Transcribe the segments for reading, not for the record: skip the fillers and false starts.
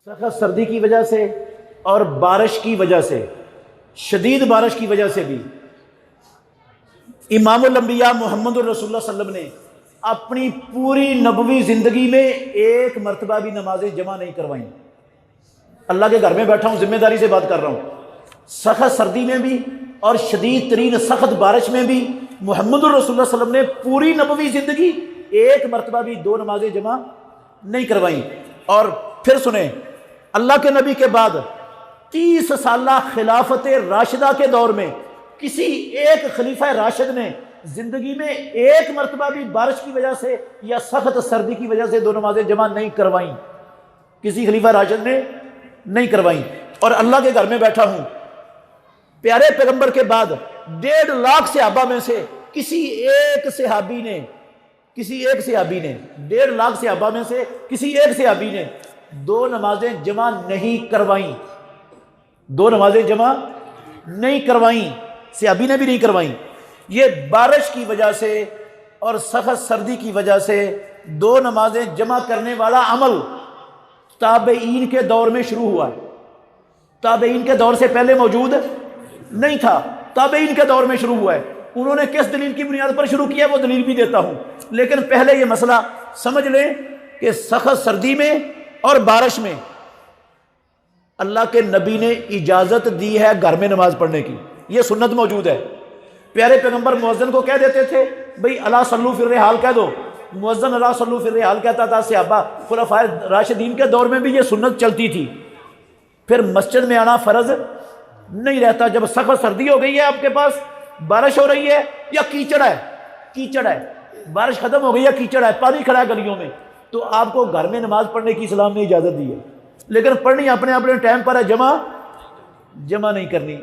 سخت سردی کی وجہ سے اور بارش کی وجہ سے، شدید بارش کی وجہ سے بھی امام الانبیاء محمد الرسول اللہ صلی اللہ علیہ وسلم نے اپنی پوری نبوی زندگی میں ایک مرتبہ بھی نمازیں جمع نہیں کروائیں۔ اللہ کے گھر میں بیٹھا ہوں، ذمہ داری سے بات کر رہا ہوں، سخت سردی میں بھی اور شدید ترین سخت بارش میں بھی محمد الرسول اللہ صلی اللہ علیہ وسلم نے پوری نبوی زندگی ایک مرتبہ بھی دو نمازیں جمع نہیں کروائیں۔ اور پھر سنیں، اللہ کے نبی کے بعد 30 سالہ خلافت راشدہ کے دور میں کسی ایک خلیفہ راشد نے زندگی میں ایک مرتبہ بھی بارش کی وجہ سے یا سخت سردی کی وجہ سے دو نمازیں جمع نہیں کروائیں، کسی خلیفہ راشد نے نہیں کروائیں۔ اور اللہ کے گھر میں بیٹھا ہوں، پیارے پیغمبر کے بعد 1.5 لاکھ صحابہ میں سے کسی ایک صحابی نے 1.5 لاکھ صحابہ میں سے کسی ایک صحابی نے دو نمازیں جمع نہیں کروائیں، دو نمازیں جمع نہیں کروائیں، صحابی نے بھی نہیں کروائیں۔ یہ بارش کی وجہ سے اور سخت سردی کی وجہ سے دو نمازیں جمع کرنے والا عمل تابعین کے دور میں شروع ہوا ہے، تابعین کے دور سے پہلے موجود نہیں تھا، تابعین کے دور میں شروع ہوا ہے۔ انہوں نے کس دلیل کی بنیاد پر شروع کیا وہ دلیل بھی دیتا ہوں، لیکن پہلے یہ مسئلہ سمجھ لیں کہ سخت سردی میں اور بارش میں اللہ کے نبی نے اجازت دی ہے گھر میں نماز پڑھنے کی، یہ سنت موجود ہے۔ پیارے پیغمبر مؤذن کو کہہ دیتے تھے بھئی الا صلو فی الرحال کہہ دو، مؤذن الا صلو فی الرحال کہتا تھا۔ صحابہ خلفائے راشدین کے دور میں بھی یہ سنت چلتی تھی۔ پھر مسجد میں آنا فرض نہیں رہتا۔ جب سخت سردی ہو گئی ہے، آپ کے پاس بارش ہو رہی ہے یا کیچڑ ہے، بارش ختم ہو گئی ہے، کیچڑ ہے، پانی کھڑا ہے گلیوں میں، تو آپ کو گھر میں نماز پڑھنے کی اسلام نے اجازت دی ہے، لیکن پڑھنی اپنے ٹائم پر ہے، جمع نہیں کرنی،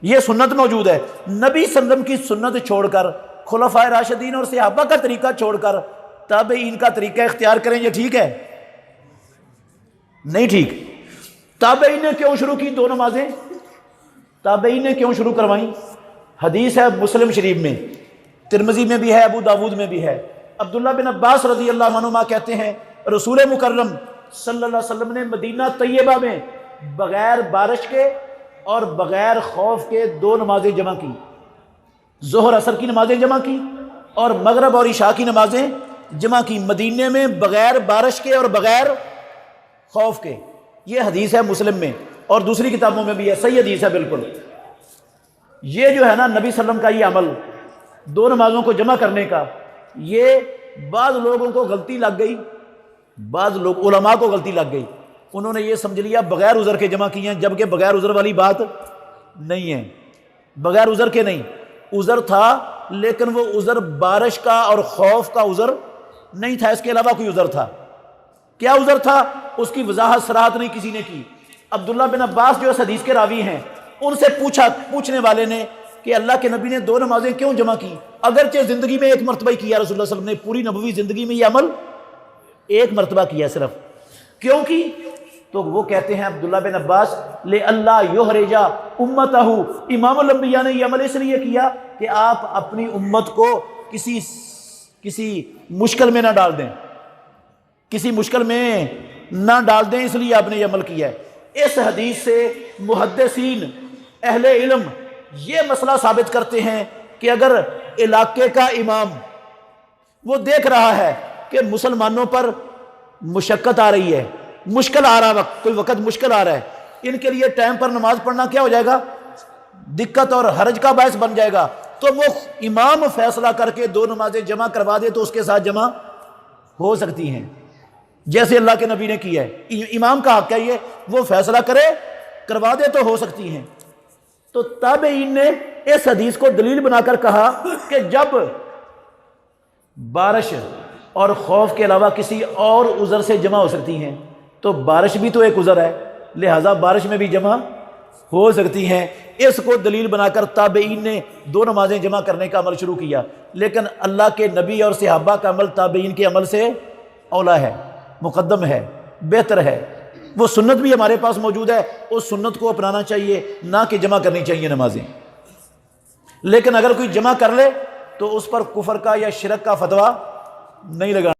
یہ سنت موجود ہے۔ نبی صلی اللہ علیہ وسلم کی سنت چھوڑ کر، خلفائے راشدین اور صحابہ کا طریقہ چھوڑ کر تابعین کا طریقہ اختیار کریں، یہ ٹھیک ہے؟ نہیں ٹھیک۔ تابعین نے کیوں شروع کی دو نمازیں؟ تابعین نے کیوں شروع کروائیں؟ حدیث ہے مسلم شریف میں، ترمذی میں بھی ہے، ابو داود میں بھی ہے۔ عبداللہ بن عباس رضی اللہ عنہما کہتے ہیں رسول مکرم صلی اللہ علیہ وسلم نے مدینہ طیبہ میں بغیر بارش کے اور بغیر خوف کے دو نمازیں جمع کی، ظہر عصر کی نمازیں جمع کی اور مغرب اور عشاء کی نمازیں جمع کی، مدینے میں بغیر بارش کے اور بغیر خوف کے۔ یہ حدیث ہے مسلم میں اور دوسری کتابوں میں بھی ہے، صحیح حدیث ہے بالکل۔ یہ جو ہے نا نبی صلی اللہ علیہ وسلم کا یہ عمل دو نمازوں کو جمع کرنے کا، یہ بعض لوگوں کو غلطی لگ گئی، بعض لوگ علماء کو غلطی لگ گئی، انہوں نے یہ سمجھ لیا بغیر عذر کے جمع کیے ہیں، جبکہ بغیر عذر والی بات نہیں ہے، بغیر عذر کے نہیں، عذر تھا لیکن وہ عذر بارش کا اور خوف کا عذر نہیں تھا، اس کے علاوہ کوئی عذر تھا۔ کیا عذر تھا؟ اس کی وضاحت صراحت نہیں کسی نے کی۔ عبداللہ بن عباس جو اس حدیث کے راوی ہیں، ان سے پوچھنے والے نے کہ اللہ کے نبی نے دو نمازیں کیوں جمع کی؟ اگرچہ زندگی میں ایک مرتبہ ہی کیا، رسول اللہ صلی اللہ علیہ وسلم نے پوری نبوی زندگی میں یہ عمل ایک مرتبہ کیا صرف، کیوں کی؟ تو وہ کہتے ہیں عبداللہ بن عباس لِأَلَّا يُحْرِجَ أُمَّتَهُ، امام الانبیاء نے یہ عمل اس لیے کیا کہ آپ اپنی امت کو کسی مشکل میں نہ ڈال دیں، کسی مشکل میں نہ ڈال دیں، اس لیے آپ نے یہ عمل کیا ہے۔ اس حدیث سے محدثین اہل علم یہ مسئلہ ثابت کرتے ہیں کہ اگر علاقے کا امام وہ دیکھ رہا ہے کہ مسلمانوں پر مشقت آ رہی ہے، مشکل آ رہا کوئی وقت مشکل آ رہا ہے، ان کے لیے ٹائم پر نماز پڑھنا کیا ہو جائے گا؟ دقت اور حرج کا باعث بن جائے گا، تو وہ امام فیصلہ کر کے دو نمازیں جمع کروا دے تو اس کے ساتھ جمع ہو سکتی ہیں، جیسے اللہ کے نبی نے کیا ہے۔ امام کا حق ہے یہ، وہ فیصلہ کروا دے تو ہو سکتی ہیں۔ تو تابعین نے اس حدیث کو دلیل بنا کر کہا کہ جب بارش اور خوف کے علاوہ کسی اور عذر سے جمع ہو سکتی ہیں تو بارش بھی تو ایک عذر ہے، لہٰذا بارش میں بھی جمع ہو سکتی ہیں۔ اس کو دلیل بنا کر تابعین نے دو نمازیں جمع کرنے کا عمل شروع کیا، لیکن اللہ کے نبی اور صحابہ کا عمل تابعین کے عمل سے اولا ہے، مقدم ہے، بہتر ہے۔ وہ سنت بھی ہمارے پاس موجود ہے، اس سنت کو اپنانا چاہیے، نہ کہ جمع کرنی چاہیے نمازیں۔ لیکن اگر کوئی جمع کر لے تو اس پر کفر کا یا شرک کا فتویٰ نہیں لگانا۔